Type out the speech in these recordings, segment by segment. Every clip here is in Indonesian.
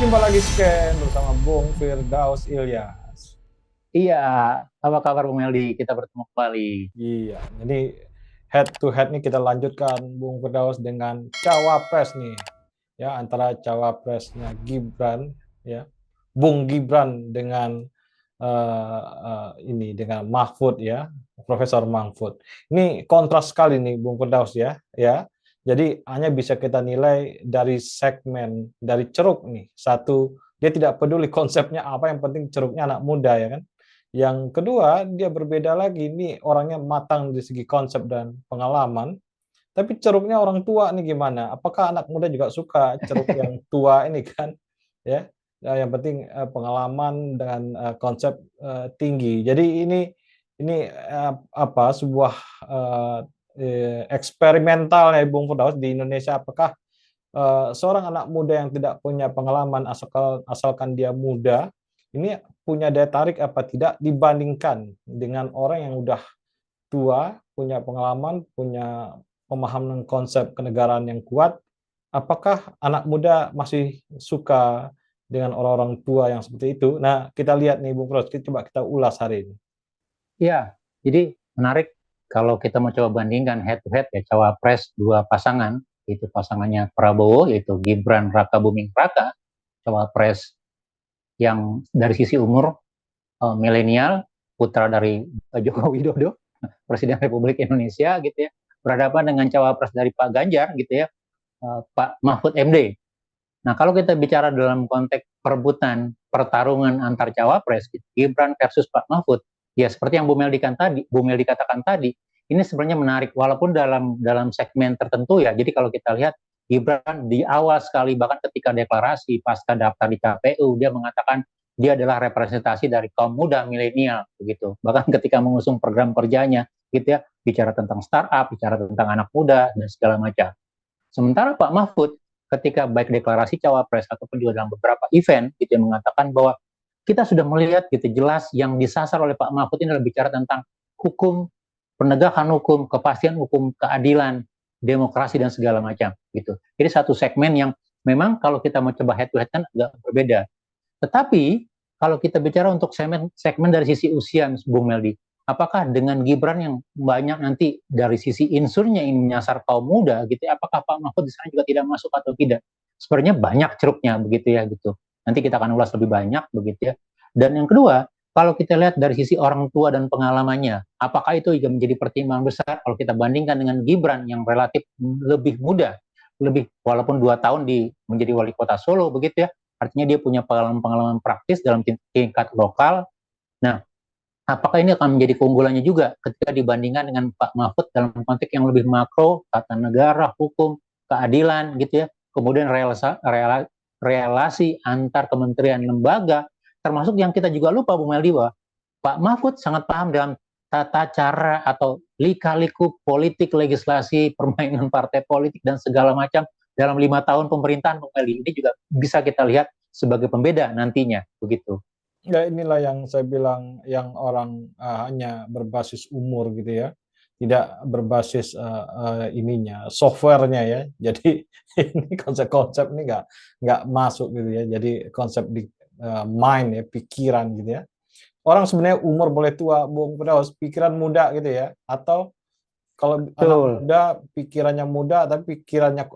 Jumpa lagi Scan bersama Bung Firdaus Ilyas. Iya, apa kabar Bu Meldi? Kita bertemu kembali. Iya, jadi head to head nih kita lanjutkan Bung Firdaus dengan Cawapres nih. Ya, antara Cawapresnya Gibran ya. Bung Gibran dengan ini dengan Mahfud ya, Profesor Mahfud. Ini kontras sekali nih Bung Firdaus ya, ya. Jadi hanya bisa kita nilai dari segmen dari ceruk nih. Satu, dia tidak peduli konsepnya apa, yang penting ceruknya anak muda ya kan. Yang kedua, dia berbeda lagi, ini orangnya matang di segi konsep dan pengalaman. Tapi ceruknya orang tua nih gimana? Apakah anak muda juga suka ceruk yang tua ini kan? Ya, yang penting pengalaman dengan konsep tinggi. Jadi ini apa sebuah eksperimental ya Bung Firdaus di Indonesia. Apakah seorang anak muda yang tidak punya pengalaman asalkan dia muda ini punya daya tarik apa tidak dibandingkan dengan orang yang udah tua, punya pengalaman, punya pemahaman konsep kenegaraan yang kuat, apakah anak muda masih suka dengan orang-orang tua yang seperti itu? Nah, kita lihat nih Bung Pros, coba kita ulas hari ini. Iya, jadi menarik kalau kita mau coba bandingkan head to head ya Cawapres dua pasangan, itu pasangannya Prabowo yaitu Gibran Raka Buming Raka, Cawapres yang dari sisi umur milenial, putra dari Joko Widodo, Presiden Republik Indonesia gitu ya, berhadapan dengan Cawapres dari Pak Ganjar gitu ya, Pak Mahfud MD. Nah, kalau kita bicara dalam konteks perebutan pertarungan antar cawapres, gitu, Gibran versus Pak Mahfud, ya seperti yang Bu Meldi katakan tadi, ini sebenarnya menarik walaupun dalam segmen tertentu ya. Jadi kalau kita lihat Gibran di awal sekali bahkan ketika deklarasi pasca daftar di KPU dia mengatakan dia adalah representasi dari kaum muda milenial begitu. Bahkan ketika mengusung program kerjanya gitu ya, bicara tentang startup, bicara tentang anak muda dan segala macam. Sementara Pak Mahfud ketika baik deklarasi cawapres ataupun juga dalam beberapa event gitu yang mengatakan bahwa kita sudah melihat gitu jelas yang disasar oleh Pak Mahfud ini adalah bicara tentang hukum, penegakan hukum, kepastian hukum, keadilan, demokrasi dan segala macam gitu. Jadi satu segmen yang memang kalau kita mau coba head to head kan agak berbeda. Tetapi kalau kita bicara untuk segmen dari sisi usia, Bung Meldi, apakah dengan Gibran yang banyak nanti dari sisi insurnya ini menyasar kaum muda gitu, apakah Pak Mahfud di sana juga tidak masuk atau tidak? Sebenarnya banyak ceruknya begitu ya gitu. Nanti kita akan ulas lebih banyak begitu ya. Dan yang kedua, kalau kita lihat dari sisi orang tua dan pengalamannya, apakah itu juga menjadi pertimbangan besar kalau kita bandingkan dengan Gibran yang relatif lebih muda, lebih walaupun 2 tahun menjadi wali kota Solo begitu ya, artinya dia punya pengalaman-pengalaman praktis dalam tingkat lokal. Nah, apakah ini akan menjadi keunggulannya juga ketika dibandingkan dengan Pak Mahfud dalam konteks yang lebih makro, tata negara, hukum, keadilan gitu ya, kemudian relasi antar kementerian lembaga, termasuk yang kita juga lupa Bu Meldi, Pak Mahfud sangat paham dalam tata cara atau lika-liku politik, legislasi, permainan partai politik dan segala macam dalam 5 tahun pemerintahan Bung Meldi. Ini juga bisa kita lihat sebagai pembeda nantinya begitu. Ya inilah yang saya bilang yang orang hanya berbasis umur gitu ya, tidak berbasis ininya softwarenya ya. Jadi ini konsep-konsep ini nggak masuk gitu ya. Jadi konsep di mind ya, pikiran gitu ya. Orang sebenarnya umur boleh tua, Bung Firdaus, pikiran muda gitu ya. Atau kalau anak Betul. muda pikirannya muda tapi pikirannya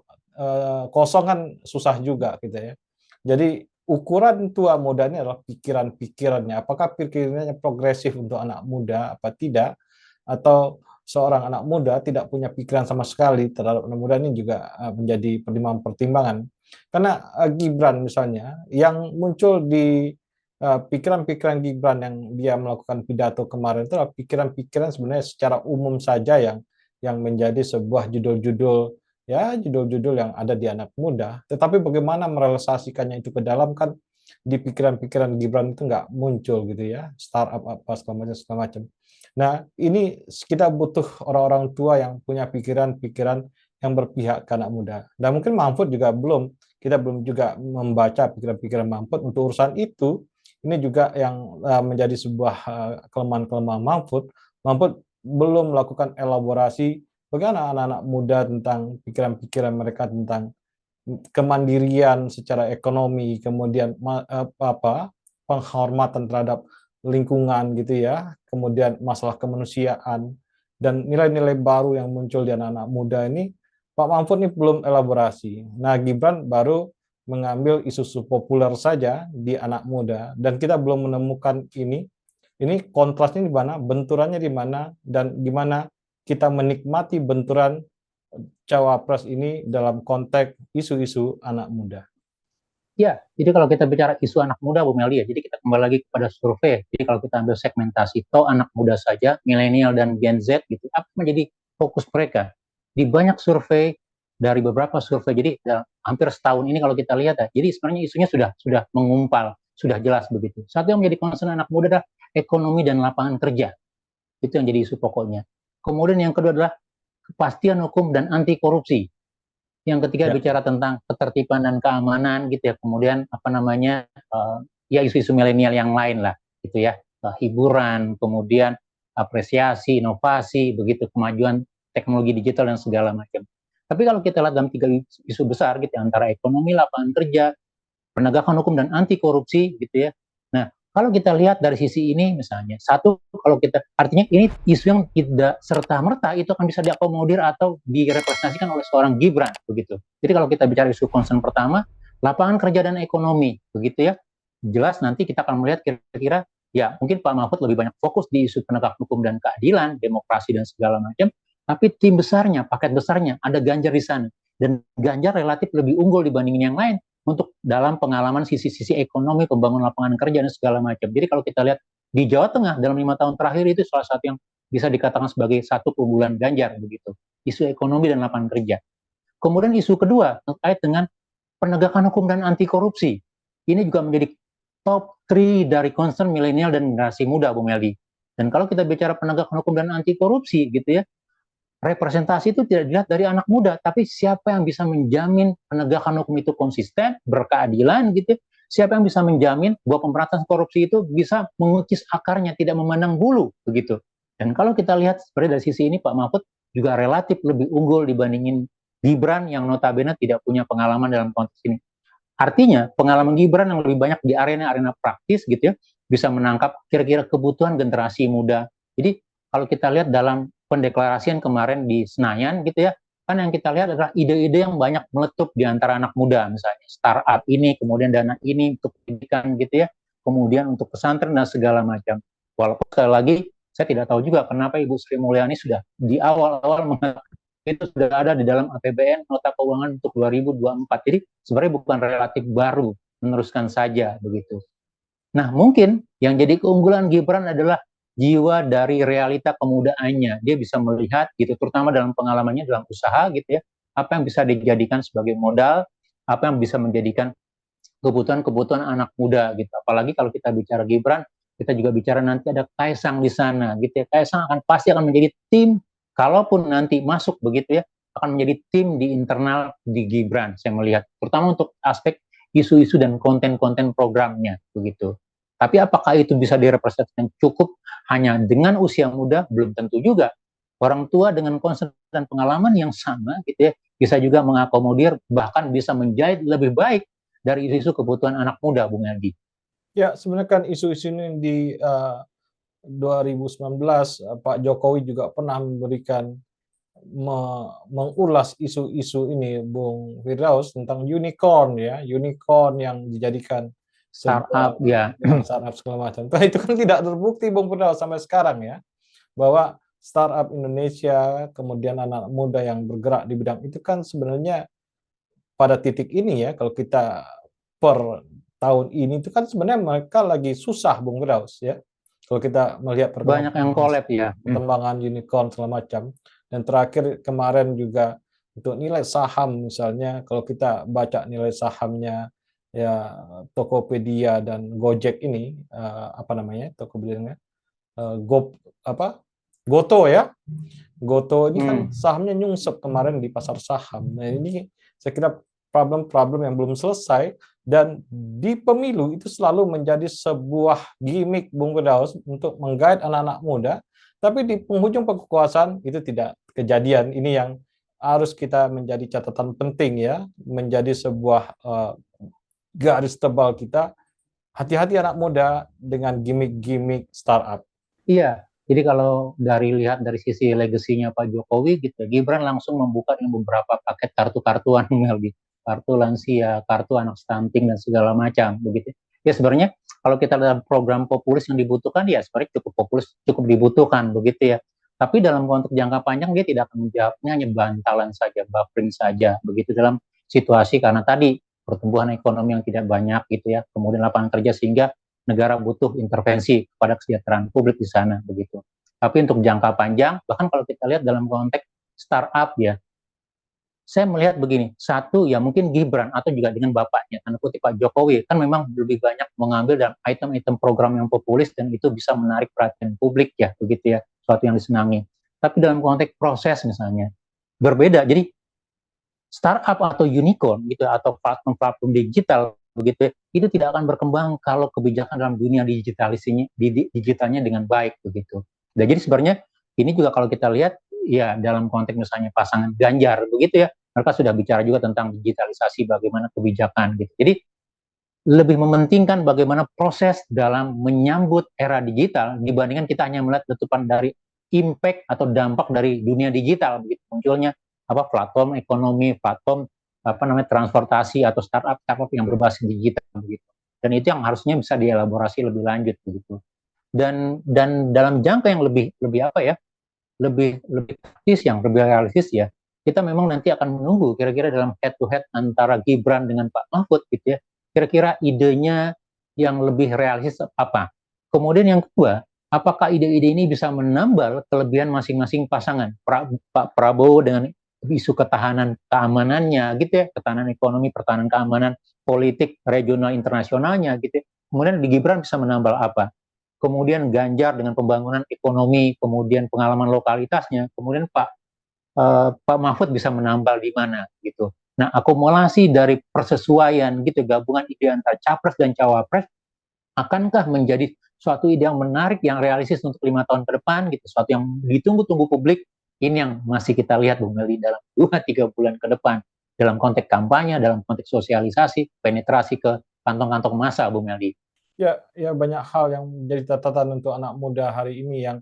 kosong kan susah juga gitu ya. Jadi ukuran tua muda ini adalah pikiran-pikirannya. Apakah pikirannya progresif untuk anak muda apa tidak? Atau seorang anak muda tidak punya pikiran sama sekali terhadap anak muda, ini juga menjadi pertimbangan-pertimbangan. Karena Gibran misalnya yang muncul di pikiran-pikiran Gibran yang dia melakukan pidato kemarin itu adalah pikiran-pikiran sebenarnya secara umum saja yang menjadi sebuah judul-judul, ya judul-judul yang ada di anak muda. Tetapi bagaimana merealisasikannya itu ke dalam, kan di pikiran-pikiran Gibran itu nggak muncul gitu ya, startup apa segala macam. Nah, ini kita butuh orang-orang tua yang punya pikiran-pikiran yang berpihak ke anak muda. Dan mungkin Mahfud juga belum, kita belum juga membaca pikiran-pikiran Mahfud untuk urusan itu. Ini juga yang menjadi sebuah kelemahan-kelemahan Mahfud. Mahfud belum melakukan elaborasi bagaimana anak-anak muda tentang pikiran-pikiran mereka tentang kemandirian secara ekonomi, kemudian penghormatan terhadap lingkungan gitu ya, kemudian masalah kemanusiaan dan nilai-nilai baru yang muncul di anak-anak muda ini, Pak Mahfud ini belum elaborasi. Nah, Gibran baru mengambil isu-isu populer saja di anak muda dan kita belum menemukan ini. Ini kontrasnya di mana, benturannya di mana, dan gimana kita menikmati benturan cawapres ini dalam konteks isu-isu anak muda. Ya, jadi kalau kita bicara isu anak muda, Bu Meldi, ya, jadi kita kembali lagi kepada survei. Jadi kalau kita ambil segmentasi, toh anak muda saja, milenial dan Gen Z, gitu, apa menjadi fokus mereka? Di banyak survei, dari beberapa survei, jadi ya, hampir setahun ini kalau kita lihat, ya, jadi sebenarnya isunya sudah mengumpal, sudah jelas begitu. Satu yang menjadi concern anak muda adalah ekonomi dan lapangan kerja. Itu yang jadi isu pokoknya. Kemudian yang kedua adalah kepastian hukum dan anti korupsi. Yang ketiga bicara tentang ketertiban dan keamanan gitu ya. Kemudian apa namanya ya isu-isu milenial yang lain lah gitu ya. Hiburan, kemudian apresiasi, inovasi, begitu kemajuan teknologi digital dan segala macam. Tapi kalau kita lihat dalam 3 isu besar gitu ya, antara ekonomi, lapangan kerja, penegakan hukum dan anti korupsi gitu ya. Nah, kalau kita lihat dari sisi ini misalnya, satu kalau kita artinya ini isu yang tidak serta-merta itu akan bisa diakomodir atau direpresentasikan oleh seorang Gibran begitu. Jadi kalau kita bicara isu concern pertama, lapangan kerja dan ekonomi begitu ya. Jelas nanti kita akan melihat kira-kira ya mungkin Pak Mahfud lebih banyak fokus di isu penegak hukum dan keadilan, demokrasi dan segala macam, tapi tim besarnya, paket besarnya ada Ganjar di sana dan Ganjar relatif lebih unggul dibandingin yang lain untuk dalam pengalaman sisi-sisi ekonomi, pembangunan lapangan kerja dan segala macam. Jadi kalau kita lihat di Jawa Tengah dalam 5 tahun terakhir itu salah satu yang bisa dikatakan sebagai satu keunggulan Ganjar begitu. Isu ekonomi dan lapangan kerja. Kemudian isu kedua terkait dengan penegakan hukum dan anti korupsi. Ini juga menjadi top 3 dari concern milenial dan generasi muda, Bu Meldi. Dan kalau kita bicara penegakan hukum dan anti korupsi gitu ya, representasi itu tidak dilihat dari anak muda, tapi siapa yang bisa menjamin penegakan hukum itu konsisten, berkeadilan gitu. Siapa yang bisa menjamin bahwa pemberantasan korupsi itu bisa mengukis akarnya, tidak memandang bulu begitu. Dan kalau kita lihat seperti dari sisi ini Pak Mahfud juga relatif lebih unggul dibandingin Gibran yang notabene tidak punya pengalaman dalam konteks ini. Artinya pengalaman Gibran yang lebih banyak di arena-arena praktis gitu ya, bisa menangkap kira-kira kebutuhan generasi muda. Jadi kalau kita lihat dalam pendeklarasian kemarin di Senayan gitu ya, kan yang kita lihat adalah ide-ide yang banyak meletup di antara anak muda, misalnya startup ini, kemudian dana ini untuk pendidikan gitu ya, kemudian untuk pesantren dan segala macam. Walaupun sekali lagi saya tidak tahu juga kenapa Ibu Sri Mulyani sudah di awal-awal mengatakan itu sudah ada di dalam APBN nota keuangan untuk 2024. Jadi sebenarnya bukan relatif baru, meneruskan saja begitu. Nah, mungkin yang jadi keunggulan Gibran adalah jiwa dari realita kemudaannya. Dia bisa melihat gitu, terutama dalam pengalamannya dalam usaha gitu ya, apa yang bisa dijadikan sebagai modal, apa yang bisa menjadikan kebutuhan-kebutuhan anak muda gitu. Apalagi kalau kita bicara Gibran, kita juga bicara nanti ada Kaisang di sana gitu ya. Kaisang pasti akan menjadi tim, kalaupun nanti masuk begitu ya, akan menjadi tim di internal di Gibran, saya melihat. Terutama untuk aspek isu-isu dan konten-konten programnya begitu. Tapi apakah itu bisa direpresentasikan cukup hanya dengan usia muda? Belum tentu juga. Orang tua dengan concern dan pengalaman yang sama gitu ya, bisa juga mengakomodir, bahkan bisa menjahit lebih baik dari isu-isu kebutuhan anak muda, Bung Andi. Ya, sebenarnya kan isu-isu ini di 2019 Pak Jokowi juga pernah memberikan mengulas isu-isu ini, Bung Firdaus, tentang unicorn ya, unicorn yang dijadikan Startup ya. startup segala macam. Nah, itu kan tidak terbukti, Bung Firdaus, sampai sekarang ya, bahwa startup Indonesia, kemudian anak muda yang bergerak di bidang itu kan sebenarnya pada titik ini ya, kalau kita per tahun ini itu kan sebenarnya mereka lagi susah, Bung Firdaus ya. Kalau kita melihat Banyak yang collab ya. perkembangan unicorn segala macam. Dan terakhir kemarin juga untuk nilai saham misalnya, kalau kita baca nilai sahamnya ya Tokopedia dan Gojek ini apa namanya Tokopedia Goto ya. Goto ini kan sahamnya nyungsep kemarin di pasar saham. Nah, ini saya kira problem-problem yang belum selesai, dan di pemilu itu selalu menjadi sebuah gimmick Bung Firdaus untuk menggait anak-anak muda, tapi di penghujung kekuasaan itu tidak kejadian. Ini yang harus kita menjadi catatan penting ya, menjadi sebuah garis tebal kita. Hati-hati anak muda dengan gimmick-gimmick startup. Iya, jadi kalau lihat dari sisi legasinya Pak Jokowi gitu, Gibran langsung membuka dengan beberapa paket kartu-kartuan Meldi, kartu lansia, kartu anak stunting dan segala macam begitu. Ya sebenarnya kalau kita dalam program populis yang dibutuhkan ya sebenarnya cukup populis, cukup dibutuhkan begitu ya. Tapi dalam konteks jangka panjang dia tidak akan menjawabnya hanya bantalan saja, buffering saja begitu dalam situasi karena tadi pertumbuhan ekonomi yang tidak banyak gitu ya, kemudian lapangan kerja sehingga negara butuh intervensi kepada kesejahteraan publik di sana begitu. Tapi untuk jangka panjang, bahkan kalau kita lihat dalam konteks startup ya, saya melihat begini, satu ya mungkin Gibran atau juga dengan bapaknya, tanda kutip Pak Jokowi, kan memang lebih banyak mengambil dalam item-item program yang populis dan itu bisa menarik perhatian publik ya, begitu ya, suatu yang disenangi. Tapi dalam konteks proses misalnya, berbeda. Jadi startup atau unicorn gitu atau platform-platform digital begitu itu tidak akan berkembang kalau kebijakan dalam dunia digitalnya dengan baik begitu. Nah, jadi sebenarnya ini juga kalau kita lihat ya dalam konteks misalnya pasangan Ganjar begitu ya mereka sudah bicara juga tentang digitalisasi bagaimana kebijakan gitu. Jadi lebih mementingkan bagaimana proses dalam menyambut era digital dibandingkan kita hanya melihat letupan dari impact atau dampak dari dunia digital begitu munculnya platform ekonomi, platform transportasi atau startup yang berbasis digital begitu. Dan itu yang harusnya bisa dielaborasi lebih lanjut begitu. Dan dalam jangka yang lebih taktis yang lebih realistis ya, kita memang nanti akan menunggu kira-kira dalam head to head antara Gibran dengan Pak Mahfud gitu ya. Kira-kira idenya yang lebih realistis apa? Kemudian yang kedua, apakah ide-ide ini bisa menambal kelebihan masing-masing pasangan? Pak Prabowo dengan isu ketahanan keamanannya gitu ya, ketahanan ekonomi, pertahanan keamanan, politik regional internasionalnya gitu ya. Kemudian di Gibran bisa menambal apa? Kemudian Ganjar dengan pembangunan ekonomi, kemudian pengalaman lokalitasnya, kemudian Pak Mahfud bisa menambal di mana gitu. Nah, akumulasi dari persesuaian gitu gabungan ide antara capres dan cawapres akankah menjadi suatu ide yang menarik, yang realistis untuk 5 tahun ke depan gitu, suatu yang ditunggu-tunggu publik. Ini yang masih kita lihat Bung Meli dalam 2-3 bulan ke depan dalam konteks kampanye, dalam konteks sosialisasi, penetrasi ke kantong-kantong massa Bung Meli. Ya, banyak hal yang menjadi catatan untuk anak muda hari ini yang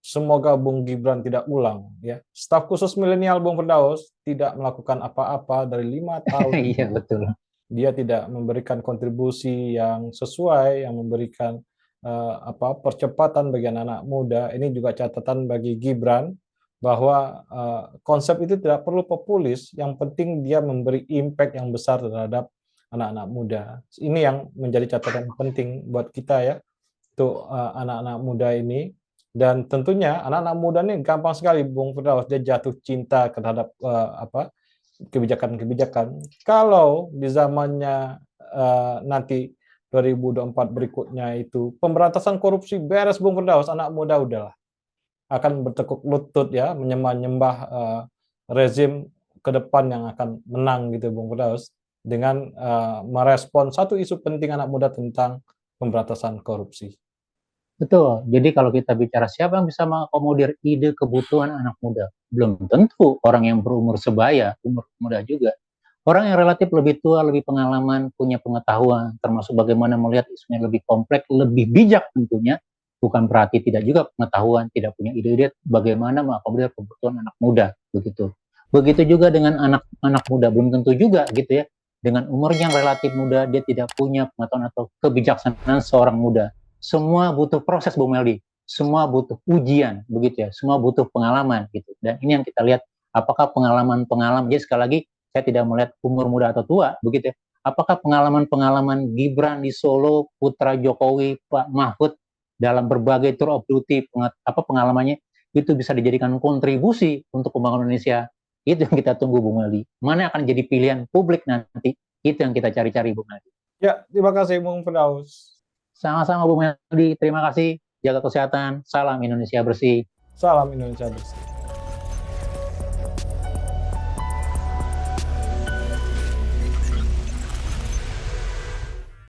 semoga Bung Gibran tidak ulang ya. Staf khusus milenial Bung Firdaus tidak melakukan apa-apa dari 5 tahun Iya betul. Dia tidak memberikan kontribusi yang sesuai, yang memberikan percepatan bagi anak-anak muda. Ini juga catatan bagi Gibran bahwa konsep itu tidak perlu populis, yang penting dia memberi impact yang besar terhadap anak-anak muda. Ini yang menjadi catatan penting buat kita ya, untuk anak-anak muda ini. Dan tentunya anak-anak muda ini gampang sekali Bung Firdaus, dia jatuh cinta terhadap kebijakan-kebijakan. Kalau di zamannya nanti 2024 berikutnya itu pemberantasan korupsi beres Bung Firdaus, anak muda udahlah akan bertekuk lutut ya, menyembah-nyembah rezim ke depan yang akan menang gitu Bung Firdaus, dengan merespon satu isu penting anak muda tentang pemberantasan korupsi. Betul. Jadi kalau kita bicara siapa yang bisa mengakomodir ide kebutuhan anak muda, belum tentu orang yang berumur sebaya, umur muda juga. Orang yang relatif lebih tua, lebih pengalaman, punya pengetahuan, termasuk bagaimana melihat isunya lebih kompleks, lebih bijak tentunya. Bukan berarti tidak juga pengetahuan, tidak punya ide-ide bagaimana mengakomodir kebutuhan anak muda, begitu. Begitu juga dengan anak-anak muda, belum tentu juga gitu ya. Dengan umurnya yang relatif muda, dia tidak punya pengetahuan atau kebijaksanaan seorang muda. Semua butuh proses Bung Meldi, semua butuh ujian begitu ya, semua butuh pengalaman gitu. Dan ini yang kita lihat apakah pengalaman-pengalaman, jadi sekali lagi saya tidak melihat umur muda atau tua begitu ya. Apakah pengalaman-pengalaman Gibran di Solo, putra Jokowi, Pak Mahfud dalam berbagai tour of duty, pengalamannya itu bisa dijadikan kontribusi untuk pembangunan Indonesia. Itu yang kita tunggu Bung Meldi. Mana akan jadi pilihan publik nanti? Itu yang kita cari-cari Bung Meldi. Ya, terima kasih Bung Firdaus. Sama-sama Bung Meldi, terima kasih. Jaga kesehatan. Salam Indonesia bersih. Salam Indonesia bersih.